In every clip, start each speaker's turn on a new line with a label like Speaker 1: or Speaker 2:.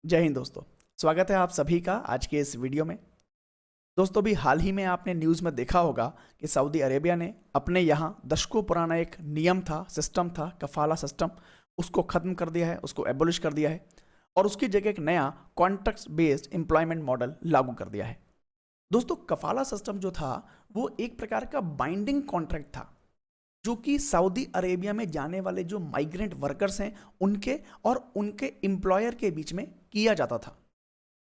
Speaker 1: जय हिंद दोस्तों। स्वागत है आप सभी का आज के इस वीडियो में। दोस्तों भी हाल ही में आपने न्यूज़ में देखा होगा कि सऊदी अरेबिया ने अपने यहाँ दशकों पुराना एक नियम था, सिस्टम था, कफाला सिस्टम, उसको ख़त्म कर दिया है, उसको एबोलिश कर दिया है और उसकी जगह एक नया कॉन्ट्रैक्ट बेस्ड एम्प्लॉयमेंट मॉडल लागू कर दिया है। दोस्तों कफाला सिस्टम जो था वो एक प्रकार का बाइंडिंग कॉन्ट्रैक्ट था जो कि सऊदी अरेबिया में जाने वाले जो माइग्रेंट वर्कर्स हैं उनके और उनके एम्प्लॉयर के बीच में किया जाता था।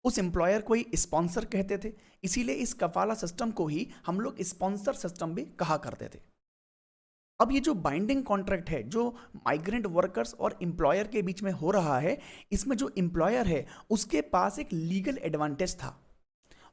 Speaker 1: उस एम्प्लॉयर को ही स्पॉन्सर कहते थे, इसीलिए इस कफाला सिस्टम को ही हम लोग स्पॉन्सर सिस्टम भी कहा करते थे। अब ये जो बाइंडिंग कॉन्ट्रैक्ट है जो माइग्रेंट वर्कर्स और एम्प्लॉयर के बीच में हो रहा है, इसमें जो एम्प्लॉयर है उसके पास एक लीगल एडवांटेज था।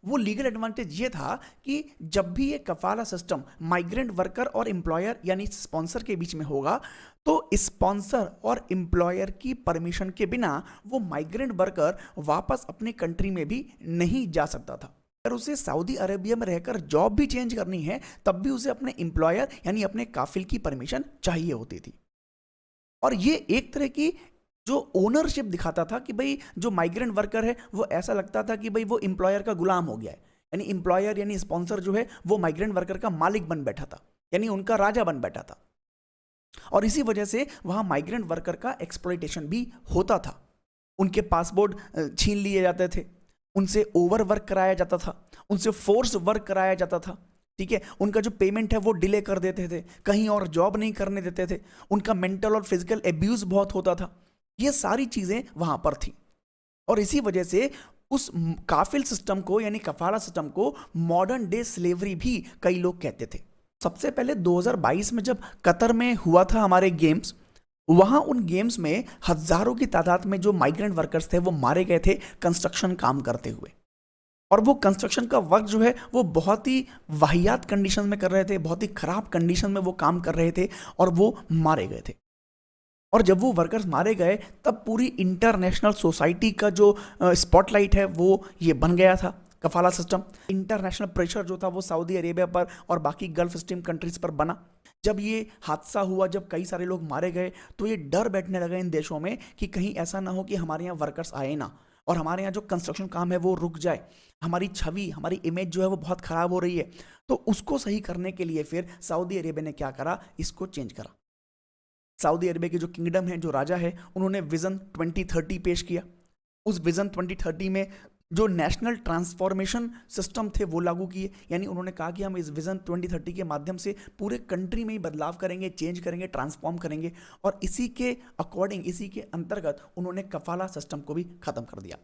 Speaker 1: वो लीगल एडवांटेज ये था कि जब भी ये कफाला सिस्टम माइग्रेंट वर्कर और एम्प्लॉयर यानी स्पॉन्सर के बीच में होगा तो स्पॉन्सर और एम्प्लॉयर की परमिशन के बिना वो माइग्रेंट वर्कर वापस अपनी कंट्री में भी नहीं जा सकता था। अगर उसे सऊदी अरेबिया में रहकर जॉब भी चेंज करनी है तब भी उसे अपने एम्प्लॉयर यानी अपने काफिल की परमिशन चाहिए होती थी। और ये एक तरह की जो ओनरशिप दिखाता था कि भाई जो माइग्रेंट वर्कर है वो ऐसा लगता था कि भाई वो एम्प्लॉयर का गुलाम हो गया है, यानी एम्प्लॉयर यानी स्पॉन्सर जो है वो माइग्रेंट वर्कर का मालिक बन बैठा था, यानी उनका राजा बन बैठा था। और इसी वजह से वहां माइग्रेंट वर्कर का एक्सप्लॉइटेशन भी होता था। उनके पासपोर्ट छीन लिए जाते थे, उनसे ओवर वर्क कराया जाता था, उनसे फोर्स वर्क कराया जाता था। ठीक है, उनका जो पेमेंट है वो डिले कर देते थे, कहीं और जॉब नहीं करने देते थे, उनका मेंटल और फिजिकल एब्यूज बहुत होता था। ये सारी चीजें वहां पर थी और इसी वजह से उस काफिल सिस्टम को यानी कफाला सिस्टम को मॉडर्न डे स्लेवरी भी कई लोग कहते थे। सबसे पहले 2022 में जब कतर में हुआ था हमारे गेम्स, वहां उन गेम्स में हजारों की तादाद में जो माइग्रेंट वर्कर्स थे वो मारे गए थे कंस्ट्रक्शन काम करते हुए। और वो कंस्ट्रक्शन का वर्क जो है वो बहुत ही वाहियात कंडीशन में कर रहे थे, बहुत ही खराब कंडीशन में वो काम कर रहे थे और वो मारे गए थे। और जब वो वर्कर्स मारे गए तब पूरी इंटरनेशनल सोसाइटी का जो स्पॉटलाइट है वो ये बन गया था कफाला सिस्टम। इंटरनेशनल प्रेशर जो था वो सऊदी अरेबिया पर और बाकी गल्फ स्ट्रीम कंट्रीज पर बना। जब ये हादसा हुआ, जब कई सारे लोग मारे गए तो ये डर बैठने लगा इन देशों में कि कहीं ऐसा ना हो कि हमारे यहाँ वर्कर्स आए ना और हमारे यहाँ जो कंस्ट्रक्शन काम है वो रुक जाए, हमारी छवि हमारी इमेज जो है वो बहुत खराब हो रही है। तो उसको सही करने के लिए फिर सऊदी अरेबिया ने क्या करा, इसको चेंज करा। सऊदी अरबिया की जो किंगडम है, जो राजा है, उन्होंने विजन 2030 पेश किया। उस विजन 2030 में जो नेशनल ट्रांसफॉर्मेशन सिस्टम थे वो लागू किए, यानी उन्होंने कहा कि हम इस विजन 2030 के माध्यम से पूरे कंट्री में ही बदलाव करेंगे, चेंज करेंगे, ट्रांसफॉर्म करेंगे। और इसी के अकॉर्डिंग, इसी के अंतर्गत उन्होंने कफाला सिस्टम को भी खत्म कर दिया।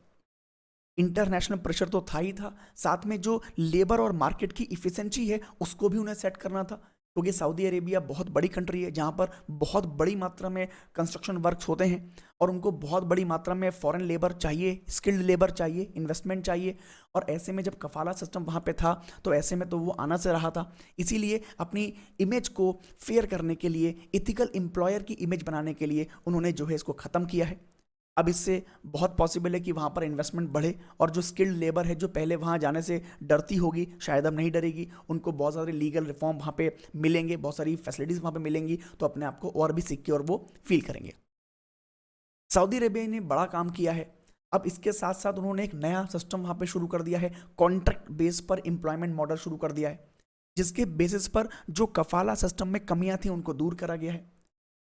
Speaker 1: इंटरनेशनल प्रेशर तो था ही था, साथ में जो लेबर और मार्केट की इफिशिएंसी है उसको भी उन्हें सेट करना था, क्योंकि सऊदी अरेबिया बहुत बड़ी कंट्री है जहाँ पर बहुत बड़ी मात्रा में कंस्ट्रक्शन वर्क्स होते हैं और उनको बहुत बड़ी मात्रा में फॉरेन लेबर चाहिए, स्किल्ड लेबर चाहिए, इन्वेस्टमेंट चाहिए। और ऐसे में जब कफाला सिस्टम वहाँ पे था तो ऐसे में तो वो आना से रहा था। इसीलिए अपनी इमेज को फेयर करने के लिए, इथिकल एम्प्लॉयर की इमेज बनाने के लिए उन्होंने जो है इसको ख़त्म किया है। अब इससे बहुत पॉसिबल है कि वहाँ पर इन्वेस्टमेंट बढ़े और जो स्किल्ड लेबर है जो पहले वहाँ जाने से डरती होगी, शायद अब नहीं डरेगी। उनको बहुत सारे लीगल रिफॉर्म वहाँ पे मिलेंगे, बहुत सारी फैसिलिटीज़ वहाँ पे मिलेंगी, तो अपने आप को और भी सिक्योर वो फील करेंगे। सऊदी अरेबिया ने बड़ा काम किया है। अब इसके साथ साथ उन्होंने एक नया सिस्टम वहाँ पे शुरू कर दिया है, कॉन्ट्रैक्ट बेस पर एम्प्लॉयमेंट मॉडल शुरू कर दिया है, जिसके बेसिस पर जो कफाला सिस्टम में कमियां थी उनको दूर करा गया है।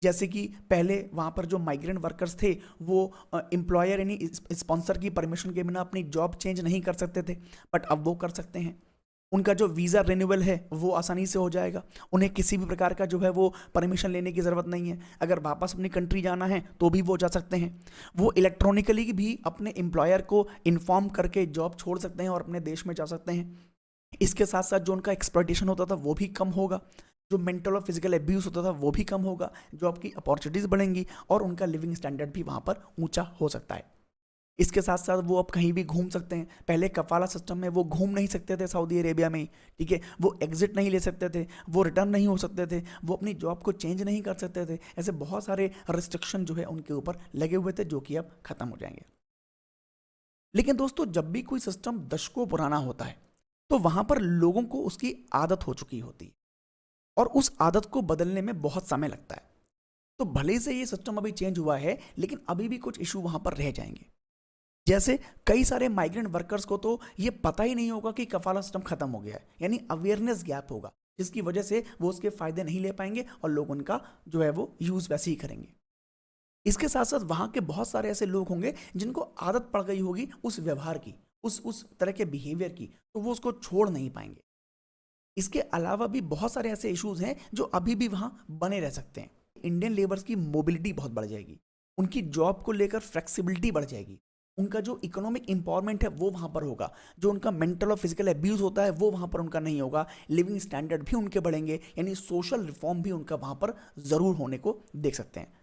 Speaker 1: जैसे कि पहले वहाँ पर जो माइग्रेंट वर्कर्स थे वो एम्प्लॉयर यानी स्पॉन्सर की परमिशन के बिना अपनी जॉब चेंज नहीं कर सकते थे, बट अब वो कर सकते हैं। उनका जो वीज़ा रिन्यूअल है वो आसानी से हो जाएगा, उन्हें किसी भी प्रकार का जो है वो परमिशन लेने की ज़रूरत नहीं है। अगर वापस अपनी कंट्री जाना है तो भी वो जा सकते हैं। वो इलेक्ट्रॉनिकली भी अपने एम्प्लॉयर को इन्फॉर्म करके जॉब छोड़ सकते हैं और अपने देश में जा सकते हैं। इसके साथ साथ जो उनका एक्सप्लॉइटेशन होता था वो भी कम होगा, जो मेंटल और फिजिकल एब्यूज होता था वो भी कम होगा, जो आपकी अपॉर्चुनिटीज़ बढ़ेंगी और उनका लिविंग स्टैंडर्ड भी वहाँ पर ऊंचा हो सकता है। इसके साथ साथ वो अब कहीं भी घूम सकते हैं। पहले कफाला सिस्टम में वो घूम नहीं सकते थे सऊदी अरेबिया में ही, ठीक है, वो एग्जिट नहीं ले सकते थे, वो रिटर्न नहीं हो सकते थे, वो अपनी जॉब को चेंज नहीं कर सकते थे। ऐसे बहुत सारे रिस्ट्रिक्शन जो है उनके ऊपर लगे हुए थे जो कि अब खत्म हो जाएंगे। लेकिन दोस्तों जब भी कोई सिस्टम दशकों पुराना होता है तो वहां पर लोगों को उसकी आदत हो चुकी होती है और उस आदत को बदलने में बहुत समय लगता है। तो भले से ये सिस्टम अभी चेंज हुआ है लेकिन अभी भी कुछ इशू वहां पर रह जाएंगे। जैसे कई सारे माइग्रेंट वर्कर्स को तो ये पता ही नहीं होगा कि कफाला सिस्टम खत्म हो गया है, यानी अवेयरनेस गैप होगा, जिसकी वजह से वो उसके फायदे नहीं ले पाएंगे और लोग उनका जो है वो यूज वैसे ही करेंगे। इसके साथ साथ वहां के बहुत सारे ऐसे लोग होंगे जिनको आदत पड़ गई होगी उस व्यवहार की, उस तरह के बिहेवियर की, तो वो उसको छोड़ नहीं पाएंगे। इसके अलावा भी बहुत सारे ऐसे इश्यूज हैं जो अभी भी वहां बने रह सकते हैं। इंडियन लेबर्स की मोबिलिटी बहुत बढ़ जाएगी, उनकी जॉब को लेकर फ्लेक्सिबिलिटी बढ़ जाएगी, उनका जो इकोनॉमिक इंपावरमेंट है वो वहां पर होगा, जो उनका मेंटल और फिजिकल एब्यूज होता है वो वहां पर उनका नहीं होगा, लिविंग स्टैंडर्ड भी उनके बढ़ेंगे, यानी सोशल रिफॉर्म भी उनका वहां पर जरूर होने को देख सकते हैं।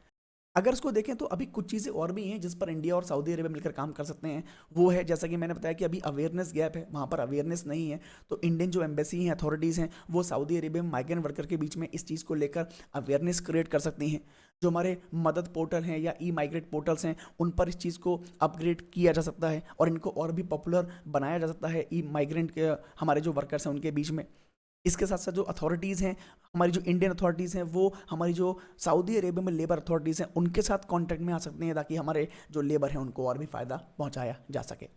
Speaker 1: अगर इसको देखें तो अभी कुछ चीज़ें और भी हैं जिस पर इंडिया और सऊदी अरेबिया मिलकर काम कर सकते हैं। वो है, जैसा कि मैंने बताया कि अभी अवेयरनेस गैप है, वहाँ पर अवेयरनेस नहीं है, तो इंडियन जो एम्बेसी हैं, अथॉरिटीज़ हैं, वो सऊदी अरेबिया में माइग्रेंट वर्कर के बीच में इस चीज़ को लेकर अवेयरनेस क्रिएट कर सकती हैं। जो हमारे मदद पोर्टल हैं या ई माइग्रेट पोर्टल्स हैं, उन पर इस चीज़ को अपग्रेड किया जा सकता है और इनको और भी पॉपुलर बनाया जा सकता है ई माइग्रेंट के हमारे जो वर्कर्स हैं उनके बीच में। इसके साथ साथ जो अथॉरिटीज़ हैं, हमारी जो इंडियन अथॉरिटीज़ हैं, वो हमारी जो सऊदी अरेबिया में लेबर अथॉरिटीज़ हैं उनके साथ कांटेक्ट में आ सकते हैं, ताकि हमारे जो लेबर हैं उनको और भी फ़ायदा पहुंचाया जा सके।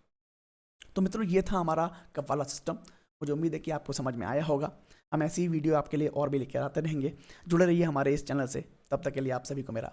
Speaker 1: तो मित्रों, ये था हमारा कफाला सिस्टम। मुझे उम्मीद है कि आपको समझ में आया होगा। हम ऐसी ही वीडियो आपके लिए और भी लेकर आते रहेंगे। जुड़े रहिए हमारे इस चैनल से। तब तक के लिए आप सभी को मेरा